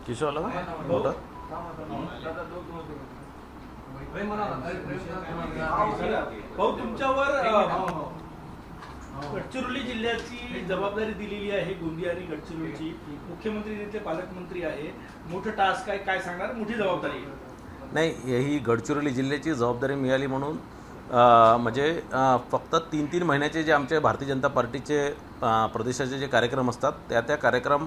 किशोर आला मोठा भाऊ तुमच्यावर गडचिरोली जिल्ह्याची जबाबदारी दिलेली आहे. गोंदिया आणि गडचिरोलीची मुख्यमंत्री तिथे पालकमंत्री आहे. मोठं टास्क आहे, काय सांगणार? मोठी जबाबदारी आहे. नाही, ही गडचिरोली जिल्ह्याची जबाबदारी मिळाली म्हणून म्हणजे फक्त 3-3 महिन्याचे जे आमचे भारतीय जनता पार्टीचे प्रदेशाचे जे कार्यक्रम असतात त्या कार्यक्रम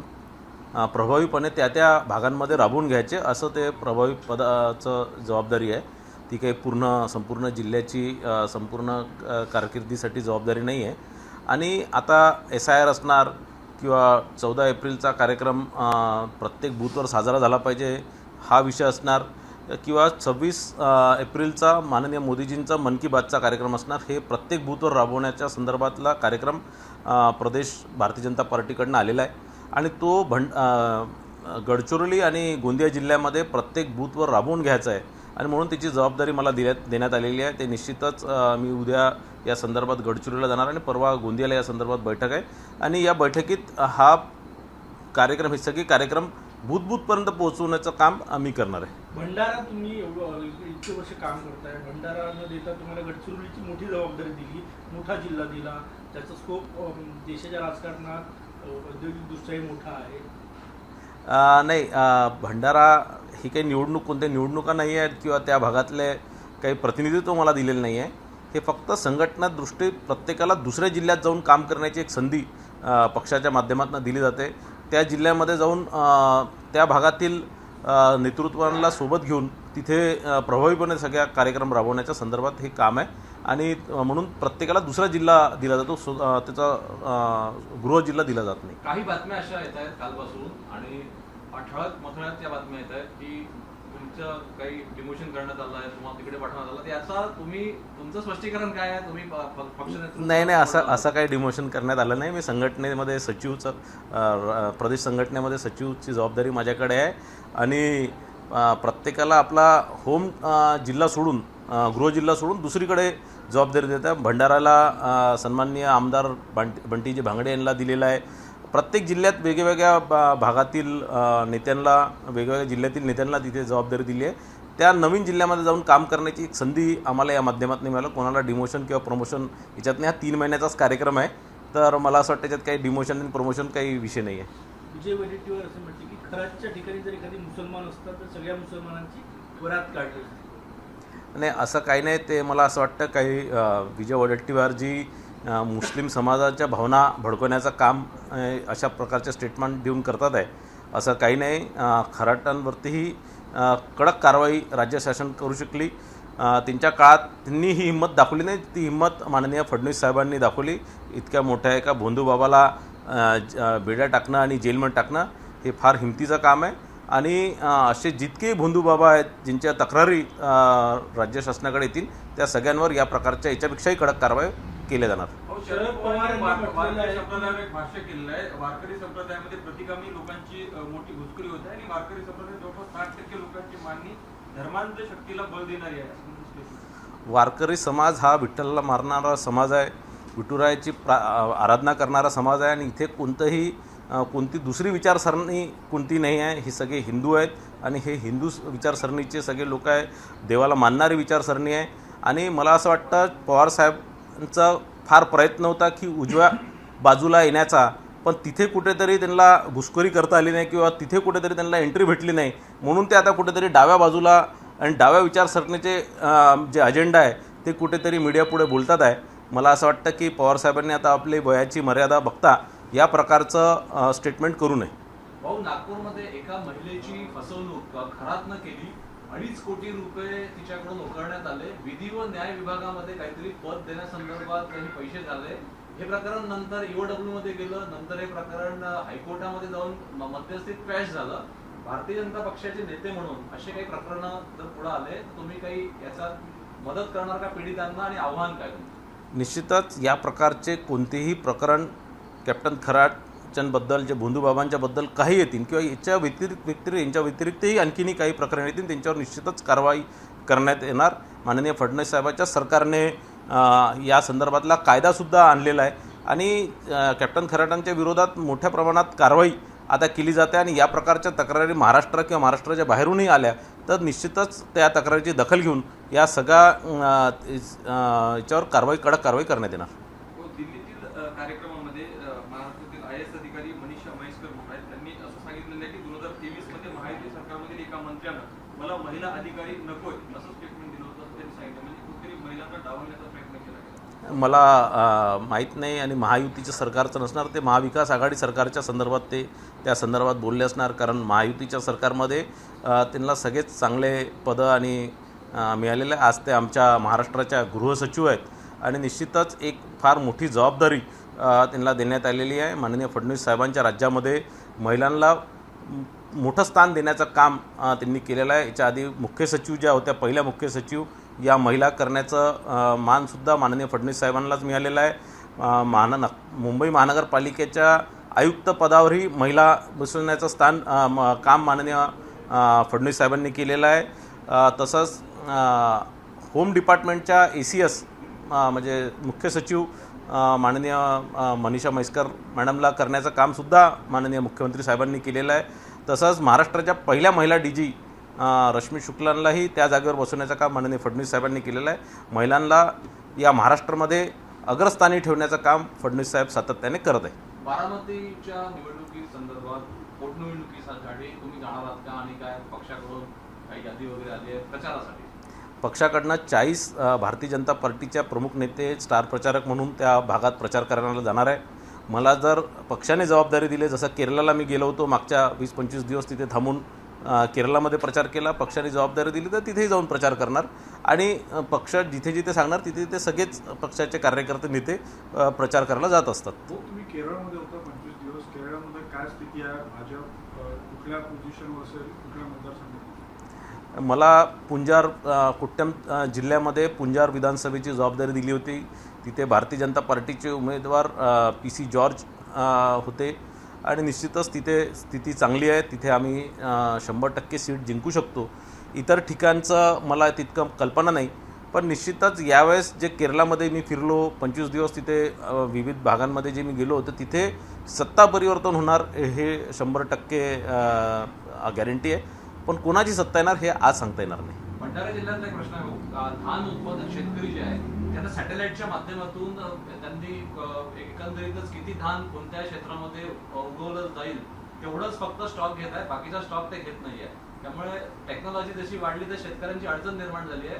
प्रभावीपणे त्या भागांमध्ये राबवून घ्यायचे, असं ते प्रभावी पदाचं जबाबदारी आहे. ती काही संपूर्ण जिल्ह्याची संपूर्ण कारकिर्दीसाठी जबाबदारी नाही आहे. आणि आता SIR असणार किंवा 14 एप्रिलचा कार्यक्रम प्रत्येक बूथवर साजरा झाला पाहिजे हा विषय असणार, किंवा 26 एप्रिलचा माननीय मोदीजींचा मन की बातचा कार्यक्रम असणार. हे प्रत्येक बूथवर राबवण्याच्या संदर्भातला कार्यक्रम प्रदेश भारतीय जनता पार्टीकडून आलेला आहे आणि तो गडचिरोली आणि गोंदिया जिल्ह्यामध्ये प्रत्येक बूथवर राबवून घ्यायचा आहे आणि म्हणून त्याची जबाबदारी मला देण्यात आलेली आहे. ते निश्चितच मी उद्या या संदर्भात गडचिरोलीला जाणार आणि परवा गोंदियाला या संदर्भात बैठक आहे आणि या बैठकीत हा कार्यक्रम हे सगळे कार्यक्रम बूथपर्यंत पोहोचवण्याचं काम आम्ही करणार आहे. भंडारा तुम्ही इतके वर्ष काम करताय, भंडारा न देता तुम्हाला गडचिरोलीची मोठी जबाबदारी दिली, मोठा जिल्हा दिला, त्याचा स्कोप देशाच्या राजकारणात औद्योगिकदृष्ट्याही मोठा आहे. नाही, भंडारा ही काही कोणत्या निवडणुका नाही आहेत किंवा त्या भागातले काही प्रतिनिधित्व मला दिलेलं नाही आहे. हे फक्त संघटना दृष्टी प्रत्येकाला दुसऱ्या जिल्ह्यात जाऊन काम करण्याची एक संधी पक्षाच्या माध्यमातून दिली जाते. त्या जिल्ह्यामध्ये जाऊन त्या भागातील नेतृत्वाला सोबत घेऊन तिथे प्रभावीपणे सगळ्या कार्यक्रम राबवण्याच्या संदर्भात हे काम आहे आणि म्हणून प्रत्येकाला दुसरा जिल्हा दिला जातो, त्याचा गृह जिल्हा दिला जात नाही. काही बातम्या अशा येत आहेत कालपासून आणि ठळक मथळ्यात त्या बातम्या येत आहेत की तुमचं काही डिमोशन करण्यात आलं आहे, तुम्हाला तिकडे पाठवण्यात आलं. याचा तुमचं स्पष्टीकरण काय आहे? तुम्ही पक्ष नाही, असं काही डिमोशन करण्यात आलं नाही. मी संघटनेमध्ये प्रदेश संघटनेमध्ये सचिवची जबाबदारी माझ्याकडे आहे आणि प्रत्येकाला आपला होम जिल्हा सोडून गृह जिल्हा सोडून दुसरीकडे जबाबदारी देतात. भंडाराला सन्माननीय आमदार बंटीजी भांगडे यांना दिलेला आहे. प्रत्येक जिल्ह्यात वेगवेगळ्या भागातील नेत्यांना, वेगवेगळ्या जिल्ह्यातील नेत्यांना तिथे जबाबदारी दिली आहे. त्या नवीन जिल्ह्यामध्ये जाऊन काम करण्याची एक संधी आम्हाला या माध्यमातून मिळालं. कोणाला डिमोशन किंवा प्रमोशन याच्यात नाही. हा 3 महिन्याचाच कार्यक्रम आहे, तर मला असं वाटतं त्याच्यात काही डिमोशन आणि प्रमोशन काही विषय नाही आहे. विजय वडेट्टीवार असं म्हटलं की खराच्या ठिकाणी जर एखादी मुसलमान असतात तर सगळ्या मुसलमानांची वरात काढली. नाही, असं काही नाही. ते मला असं वाटतं काही विजय वडेट्टीवार जी मुस्लिम समाजाच्या भावना भडकवण्याचं काम अशा प्रकारचे स्टेटमेंट देऊन करतात आहे, असं काही नाही. खराटांवरतीही कडक कारवाई राज्य शासन करू शकली. त्यांच्या काळात त्यांनी ही हिंमत दाखवली नाही. ती हिंमत माननीय फडणवीस साहेबांनी दाखवली. इतक्या मोठ्या एका भोंदूबाबाला बेड्या टाकणं आणि जेलमध्ये टाकणं हे फार हिमतीचं काम आहे आणि असे जितके भोंदूबाबा आहेत ज्यांच्या तक्रारी राज्य शासनाकडे येतील त्या सगळ्यांवर या प्रकारच्या याच्यापेक्षाही कडक कारवाई केल्या जाणार. शरद पवार भाष्य केलेलं आहे. वारकरी संप्रदायामध्ये प्रतिगामी लोकांची मोठी घुसखोरी होते आणि वारकरी संप्रदाय जवळपास 60% लोकांची मागणी धर्मांध शक्तीला बळ देणारी आहे. वारकरी समाज हा विठ्ठलाला मारणारा समाज आहे, विठुरायाची आराधना करणारा समाज आहे आणि इथे कोणती दुसरी विचारसरणी कोणती नाही आहे. हे सगळे हिंदू आहेत आणि हे हिंदू विचारसरणीचे सगळे लोक आहे. देवाला मानणारी विचारसरणी आहे आणि मला असं वाटतं पवारसाहेबांचा फार प्रयत्न होता की उजव्या बाजूला येण्याचा, पण तिथे कुठेतरी त्यांना घुसखोरी करता आली नाही किंवा तिथे कुठेतरी त्यांना एंट्री भेटली नाही, म्हणून ते आता कुठेतरी डाव्या बाजूला आणि डाव्या विचारसरणीचे जे अजेंडा आहे ते कुठेतरी मीडियापुढे बोलतात आहे. मला असं वाटतं की पवारसाहेबांनी आता आपली वयाची मर्यादा बघता या प्रकारचं स्टेटमेंट करू नये. भाऊ, नागपूरमध्ये एका महिलेची फसवणूक खरातनं केली, 2.5 कोटी रुपये तिच्याकडून उकळण्यात आले. विधी व न्याय विभागामध्ये काहीतरी पद देण्यासंदर्भात काही पैसे झाले. हे प्रकरण नंतर EOW मध्ये गेलं. नंतर हे प्रकरण हायकोर्टामध्ये जाऊन मध्यस्थीत क्रॅश झालं. भारतीय जनता पक्षाचे नेते म्हणून असे काही प्रकरणं जर पुढे आले तर तुम्ही काही याचा मदत करणार का पीडितांना आणि आव्हान काय? निश्चितच या प्रकारचे कोणतेही प्रकरण कॅप्टन खराटच्यांबद्दल जे भोंदूबाबांच्याबद्दल काही येतील किंवा यांच्या व्यतिरिक्तही आणखीनही काही प्रकरण येतील त्यांच्यावर निश्चितच कारवाई करण्यात येणार. माननीय फडणवीस साहेबांच्या सरकारने या संदर्भातला कायदासुद्धा आणलेला आहे आणि कॅप्टन खराटांच्या विरोधात मोठ्या प्रमाणात कारवाई आता केली जाते आणि या प्रकारच्या तक्रारी महाराष्ट्र किंवा महाराष्ट्राच्या बाहेरूनही आल्या तर निश्चितच त्या तक्रारीची दखल घेऊन या सगळ्या याच्यावर कडक कारवाई करण्यात येणार. दिल्लीतील कार्यक्रमामध्ये महाराष्ट्रातील IAS अधिकारी मनीषा म्हैसकर म्हणून आहेत. त्यांनी असं सांगितलेलं आहे की 2023 मध्ये महायुती सरकारमधील एका मंत्र्यानं मला महिला अधिकारी नकोय असं स्टेटमेंट दिलं होतं असं त्यांनी सांगितलं. म्हणजे कुठेतरी महिलांना डावलण्याचा प्रयत्न केला गेला. मला माहीत नाही आणि महायुतीच्या सरकारचं नसणार, ते महाविकास आघाडी सरकारच्या संदर्भात ते त्या संदर्भात बोलले असणार. कारण महायुतीच्या सरकारमध्ये त्यांना सगळेच चांगले पदं आणि मिळालेले. आज ते आमच्या महाराष्ट्राच्या गृहसचिव आहेत आणि निश्चितच एक फार मोठी जबाबदारी त्यांना देण्यात आलेली आहे. माननीय फडणवीस साहेबांच्या राज्यामध्ये महिलांना मोठं स्थान देण्याचं काम त्यांनी केलेलं आहे. याच्या आधी मुख्य सचिव ज्या होत्या, पहिल्या मुख्य सचिव या महिला करण्याचं मानसुद्धा माननीय फडणवीस साहेबांनाच मिळालेलं आहे. मुंबई महानगरपालिकेच्या आयुक्त पदावरही महिला बसवण्याचं काम माननीय फडणवीस साहेबांनी केलेलं आहे. तसंच होम डिपार्टमेंटच्या ACS म्हणजे मुख्य सचिव माननीय मनीषा म्हैसकर मॅडमला करण्याचं कामसुद्धा माननीय मुख्यमंत्री साहेबांनी केलेलं आहे. तसंच महाराष्ट्राच्या पहिल्या महिला DG रश्मी शुक्लांनाही त्या जागेवर बसवण्याचं काम माननीय फडणवीस साहेबांनी केलेलं आहे. महिलांना या महाराष्ट्रामध्ये अग्रस्थानी ठेवण्याचं काम फडणवीस साहेब सातत्याने करत आहे. बारामतीच्या निवडणुकीसंदर्भात पोटनिवडणुकीसाठी तुम्ही जाणार आहात का आणि काय पक्षाकडून काही यादी वगैरे आली आहे प्रचारासाठी? पक्षाकडनं 40 भारतीय जनता पार्टीच्या प्रमुख नेते स्टार प्रचारक म्हणून त्या भागात प्रचार करायला जाणार आहे. मला जर पक्षाने जबाबदारी दिली, जसं केरळला मी गेलो होतो मागच्या 20-25 दिवस तिथे थांबून केरळमध्ये प्रचार केला, पक्षाने जबाबदारी दिली तर तिथेही जाऊन प्रचार करणार आणि पक्ष जिथे जिथे सांगणार तिथे तिथे सगळेच पक्षाचे कार्यकर्ते नेते प्रचार करायला जात असतात. तुम्ही केरळमध्ये होता 25 दिवस. केरळमध्ये काय स्थिती आहे? भाजप कुठल्या पोझिशनवर असेल, कुठल्या मतदारसंघात? मला पुंजार कुट्टम जिल्ह्यामध्ये पुंजार विधानसभेची जबाबदारी दिली होती. तिथे भारतीय जनता पार्टीचे उमेदवार PC जॉर्ज होते आणि निश्चितच तिथे स्थिती चांगली आहे. तिथे आम्ही 100% सीट जिंकू शकतो. इतर ठिकाणचं मला तितकं कल्पना नाही, पण निश्चितच यावेळेस जे केरळामध्ये मी फिरलो 25 दिवस, तिथे विविध भागांमध्ये जे मी गेलो होतो तिथे सत्ता परिवर्तन होणार हे 100% गॅरंटी आहे. पण कोणाची सत्ता येणार हे आज सांगता येणार नाही. भंडारा जिल्ह्यातला एक प्रश्न आहे, धान उत्पादक शेतकरी जे आहे त्यांना सॅटेलाइटच्या माध्यमातून त्यांनी एकंदरीतच किती धान कोणत्या क्षेत्रामध्ये उगवलं जाईल तेवढंच फक्त स्टॉक घेत आहे, बाकीचा स्टॉक ते घेत नाही आहे. त्यामुळे टेक्नॉलॉजी जशी वाढली तर शेतकऱ्यांची अडचण निर्माण झाली आहे.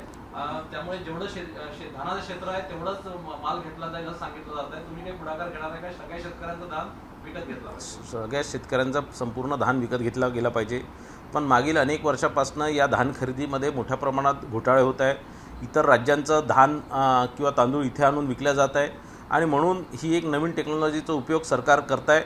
त्यामुळे जेवढं धानाचं क्षेत्र आहे तेवढंच माल घेतला जाईल असं सांगितलं जात आहे. तुम्ही काही पुढाकार घेणार आहे का? सगळ्या शेतकऱ्यांचं धान विकत घेतलं पाहिजे? सगळ्या शेतकऱ्यांचं संपूर्ण धान विकत घेतला गेला पाहिजे. पण मागील अनेक वर्षापासून या धान खरेदीमध्ये मोठ्या प्रमाणात घोटाळे होत आहे. इतर राज्यांचं धान किंवा तांदूळ इथे आणून विकल्या जात आहे आणि म्हणून ही एक नवीन टेक्नॉलॉजीचा उपयोग सरकार करत आहे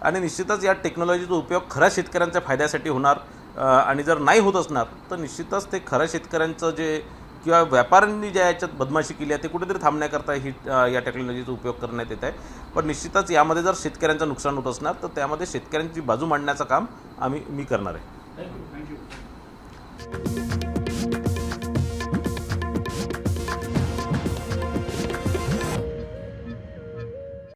आणि निश्चितच या टेक्नॉलॉजीचा उपयोग खऱ्या शेतकऱ्यांच्या फायद्यासाठी होणार आणि जर नाही होत असणार तर निश्चितच ते खऱ्या शेतकऱ्यांचं जे किंवा व्यापाऱ्यांनी ज्या याच्यात बदमाशी केली आहे ते कुठेतरी थांबण्याकरता ही या टेक्नॉलॉजीचा उपयोग करण्यात येत आहे. पण निश्चितच यामध्ये जर शेतकऱ्यांचं नुकसान होत असणार तर त्यामध्ये शेतकऱ्यांची बाजू मांडण्याचं काम मी करणार आहे. थँक्यू.